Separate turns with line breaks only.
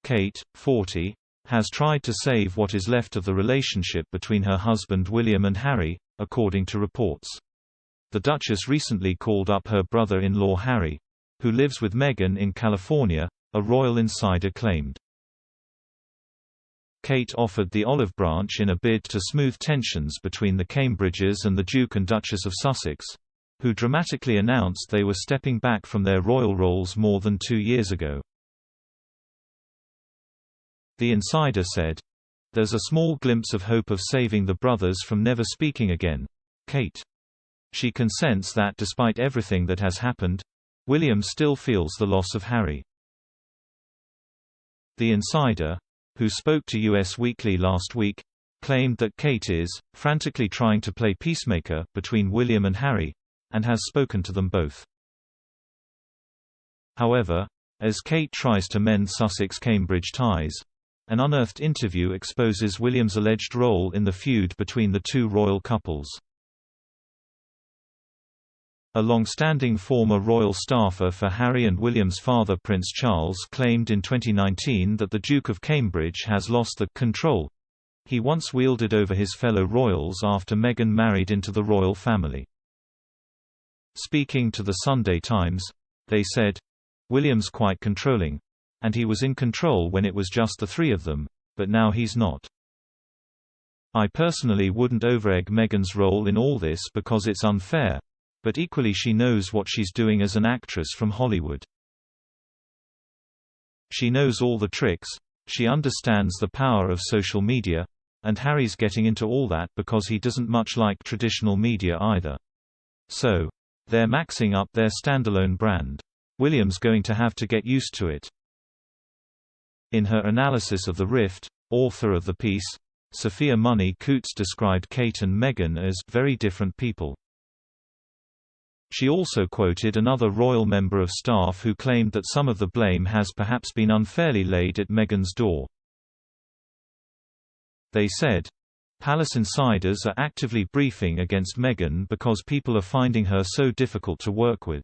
Kate, 40, has tried to save what is left of the relationship between her husband William and Harry, according to reports. The Duchess recently called up her brother-in-law Harry, who lives with Meghan in California, a royal insider claimed. Kate offered the olive branch in a bid to smooth tensions between the Cambridges and the Duke and Duchess of Sussex, who dramatically announced they were stepping back from their royal roles more than 2 years ago. The insider said, "There's a small glimpse of hope of saving the brothers from never speaking again. Kate. She can sense that despite everything that has happened, William still feels the loss of Harry." The insider, who spoke to US Weekly last week, claimed that Kate is frantically trying to play peacemaker between William and Harry, and has spoken to them both. However, as Kate tries to mend Sussex-Cambridge ties, an unearthed interview exposes William's alleged role in the feud between the two royal couples. A long-standing former royal staffer for Harry and William's father Prince Charles claimed in 2019 that the Duke of Cambridge has lost the control he once wielded over his fellow royals after Meghan married into the royal family. Speaking to the Sunday Times, they said, "William's quite controlling. And he was in control when it was just the three of them, but now he's not. I personally wouldn't overegg Meghan's role in all this because it's unfair, but equally she knows what she's doing as an actress from Hollywood. She knows all the tricks, she understands the power of social media, and Harry's getting into all that because he doesn't much like traditional media either. So, they're maxing up their standalone brand. William's going to have to get used to it." In her analysis of the rift, author of the piece, Sophia Money Coates described Kate and Meghan as very different people. She also quoted another royal member of staff who claimed that some of the blame has perhaps been unfairly laid at Meghan's door. They said, "Palace insiders are actively briefing against Meghan because people are finding her so difficult to work with.